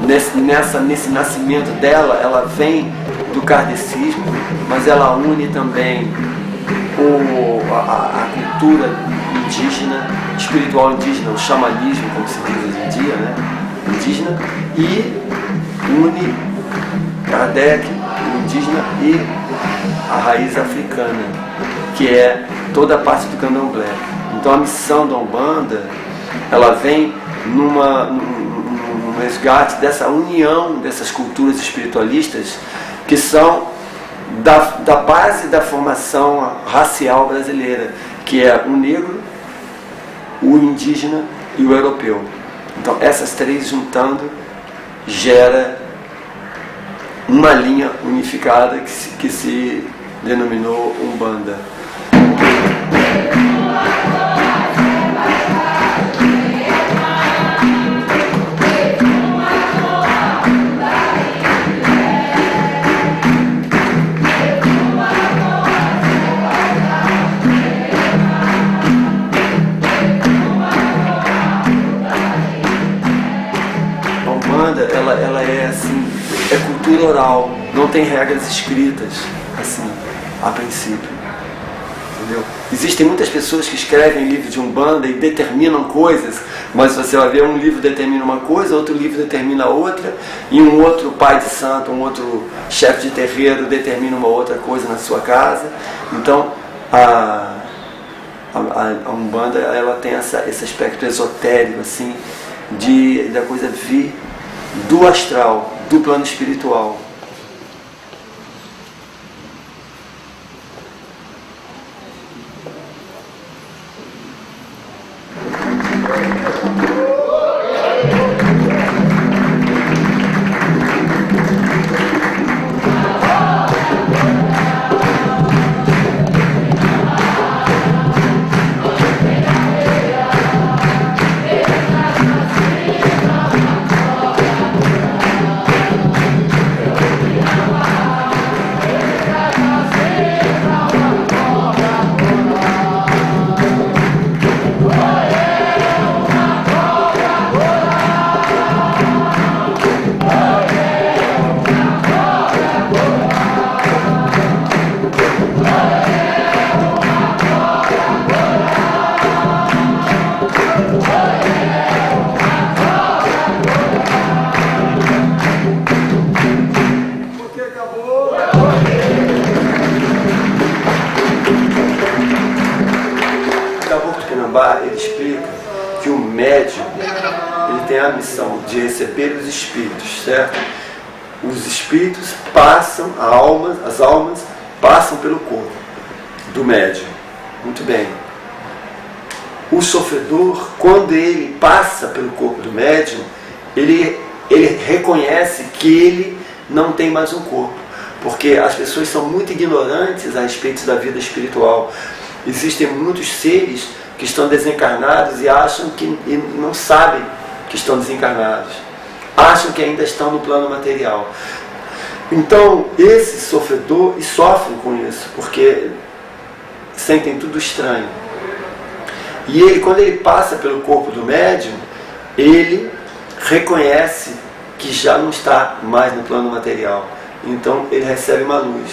nesse nascimento dela, ela vem do kardecismo, mas ela une também a cultura indígena, espiritual indígena, o xamanismo, como se diz hoje em dia, né? Indígena, e une Kardec, o indígena, e a raiz africana, que é toda a parte do candomblé. Então a missão da Umbanda, ela vem num resgate dessa união dessas culturas espiritualistas que são da base da formação racial brasileira, que é o negro, o indígena e o europeu. Então essas três juntando gera uma linha unificada que se denominou Umbanda. Ela é assim, é cultura oral, não tem regras escritas, assim, a princípio, entendeu? Existem muitas pessoas que escrevem livro de Umbanda e determinam coisas, mas você vai ver, um livro determina uma coisa, outro livro determina outra, e um outro pai de santo, um outro chefe de terreiro determina uma outra coisa na sua casa. Então a Umbanda, ela tem esse aspecto esotérico, assim, da coisa vir do astral, do plano espiritual. Ele explica que o médium, ele tem a missão de receber os espíritos, certo? Os espíritos passam, as almas passam pelo corpo do médium. Muito bem. O sofredor, quando ele passa pelo corpo do médium, ele reconhece que ele não tem mais um corpo, porque as pessoas são muito ignorantes a respeito da vida espiritual. Existem muitos seres que estão desencarnados e acham e não sabem que estão desencarnados, acham que ainda estão no plano material. Então esse sofredor sofrem com isso, porque sentem tudo estranho. E ele, quando ele passa pelo corpo do médium, ele reconhece que já não está mais no plano material. Então ele recebe uma luz.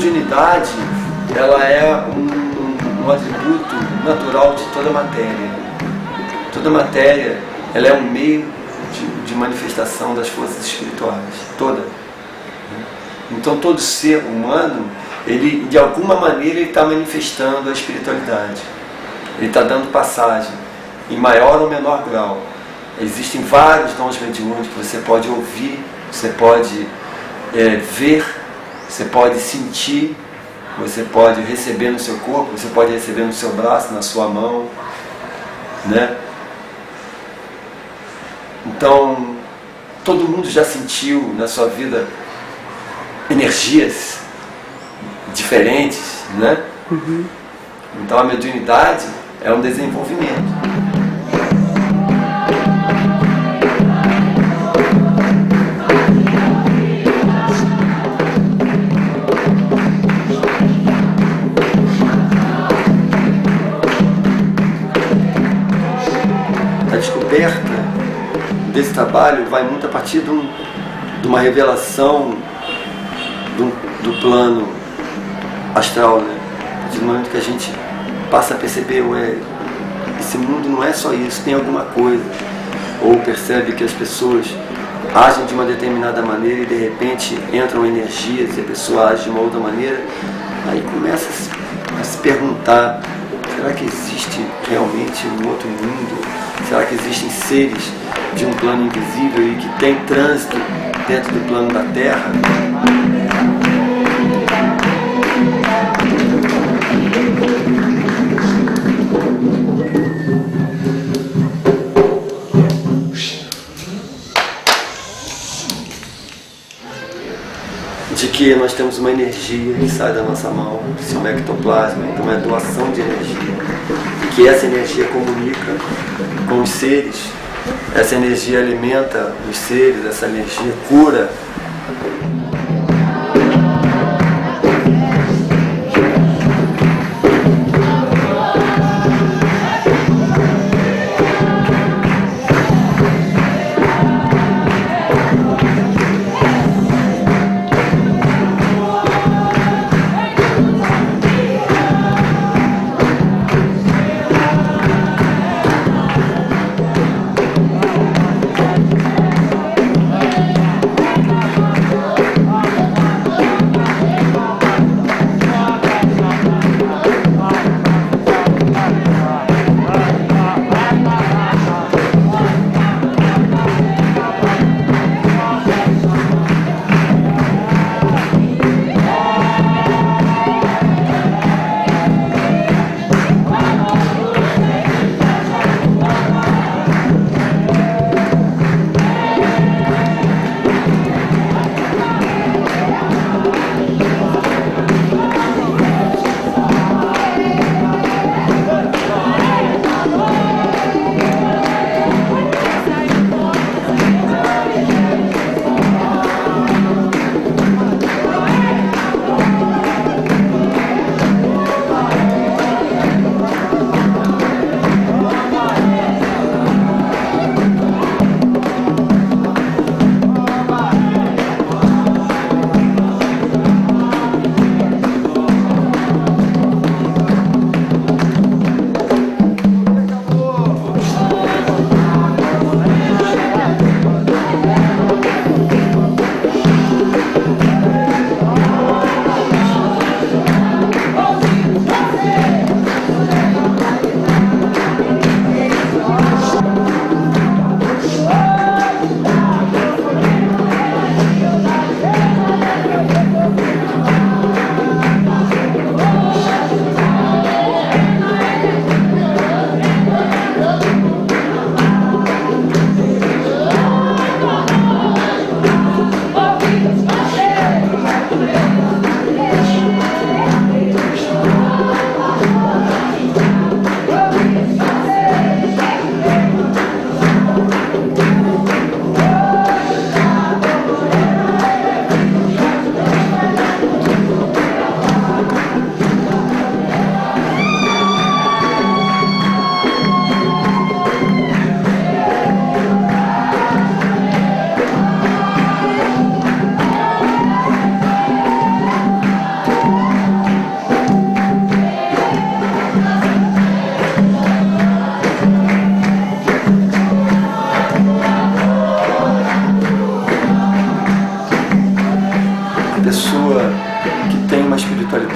mediunidade, ela é um atributo natural de toda matéria. Toda matéria, ela é um meio de manifestação das forças espirituais, toda. Então todo ser humano, ele de alguma maneira ele está manifestando a espiritualidade. Ele está dando passagem, em maior ou menor grau. Existem vários dons mediúnicos que você pode ouvir, você pode ver, você pode sentir, você pode receber no seu corpo, você pode receber no seu braço, na sua mão, né? Então, todo mundo já sentiu na sua vida energias diferentes, né? Uhum. Então a mediunidade é um desenvolvimento. A descoberta desse trabalho vai muito a partir de uma revelação do plano astral, né? A partir do momento que a gente passa a perceber, esse mundo não é só isso, tem alguma coisa. Ou percebe que as pessoas agem de uma determinada maneira e de repente entram energias e a pessoa age de uma outra maneira. Aí começa a se perguntar, será que existe realmente um outro mundo? Será que existem seres de um plano invisível e que tem trânsito dentro do plano da Terra? De que nós temos uma energia que sai da nossa mão, que se chama ectoplasma, então é doação de energia, e que essa energia comunica com os seres, essa energia alimenta os seres, essa energia cura.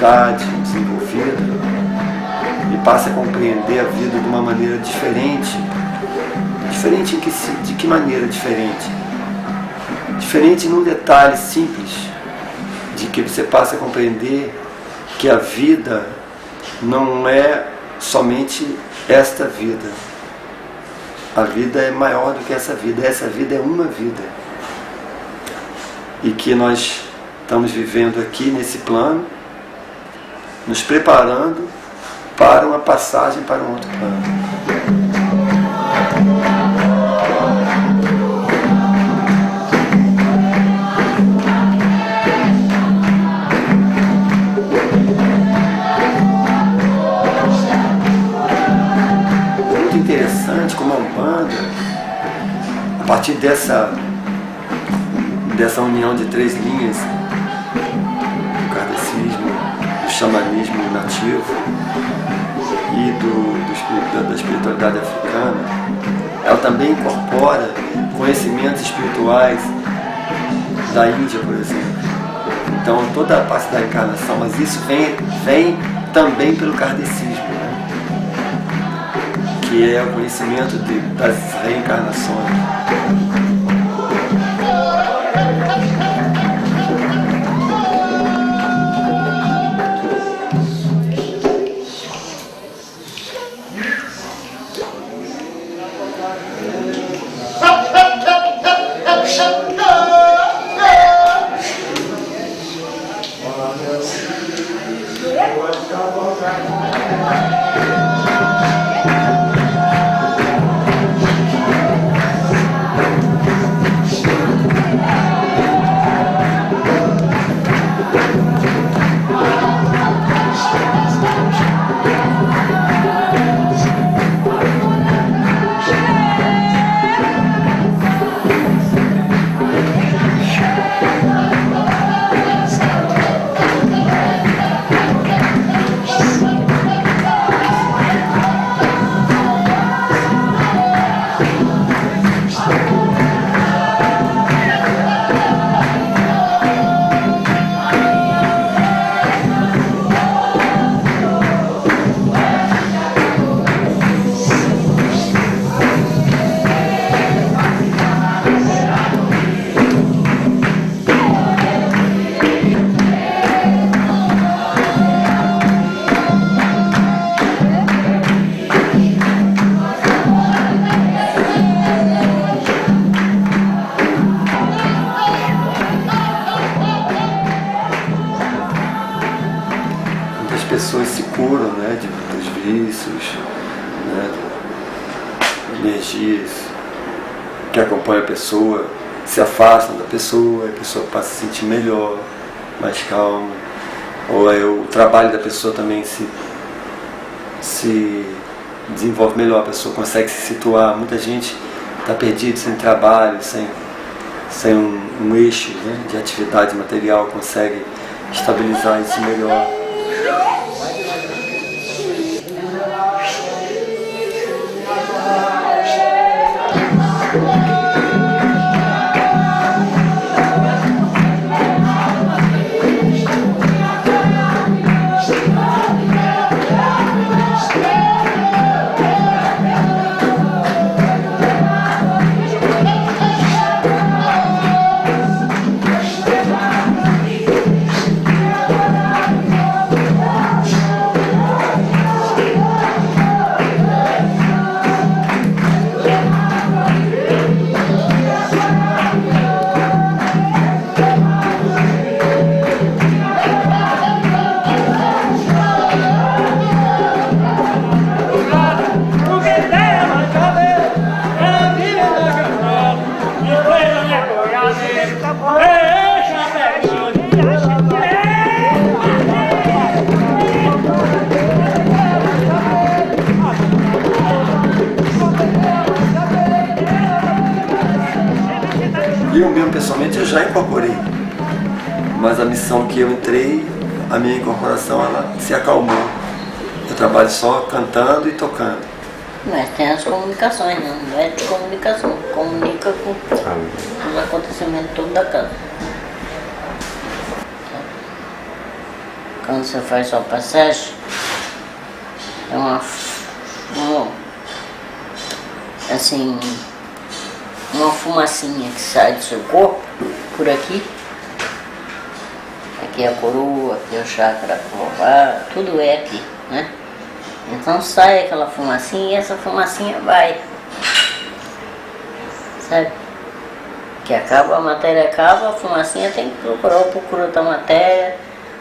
espiritualidade desenvolvida e passe a compreender a vida de uma maneira diferente. Diferente de que maneira diferente? Diferente num detalhe simples, de que você passa a compreender que a vida não é somente esta vida. A vida é maior do que essa vida é uma vida. E que nós estamos vivendo aqui nesse plano, nos preparando para uma passagem para um outro plano. Como a Umbanda, a partir dessa união de três linhas, do kardecismo, do xamanismo nativo e da espiritualidade africana, ela também incorpora conhecimentos espirituais da Índia, por exemplo. Então toda a parte da encarnação, mas isso vem também pelo kardecismo, que é o conhecimento das reencarnações. Pessoas se curam, né, dos vícios, né, energias que acompanham a pessoa, se afastam da pessoa, a pessoa passa a se sentir melhor, mais calma, ou o trabalho da pessoa também se desenvolve melhor, a pessoa consegue se situar. Muita gente está perdida, sem trabalho, sem um eixo, né, de atividade material, consegue estabilizar isso melhor. Eu mesmo pessoalmente eu já incorporei, mas a missão que eu entrei, a minha incorporação, ela se acalmou. Eu trabalho só cantando e tocando. Mas tem as comunicações, não é de comunicação, comunica com os acontecimentos todos da casa. quando você faz sua passagem, é assim, uma fumacinha que sai do seu corpo, por aqui. Aqui é a coroa, aqui é o chakra lobar, tudo é aqui, né? Então sai aquela fumacinha e essa fumacinha vai, sabe? Que acaba, a matéria acaba, a fumacinha tem que procura outra matéria,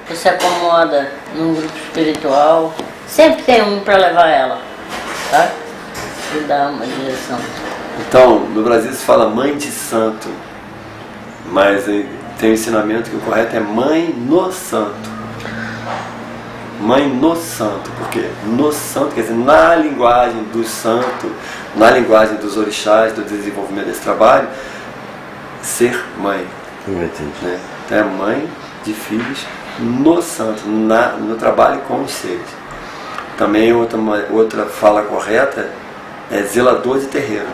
você se acomoda num grupo espiritual, sempre tem um para levar ela, tá? E dá uma direção. Então, no Brasil se fala mãe de santo, mas tem o ensinamento que o correto é mãe no santo. Mãe no santo, porque no santo, quer dizer, na linguagem do santo, na linguagem dos orixás, do desenvolvimento desse trabalho, ser mãe. Né? Então é mãe de filhos no santo, no trabalho com os seres. Também outra fala correta é zelador de terreiro.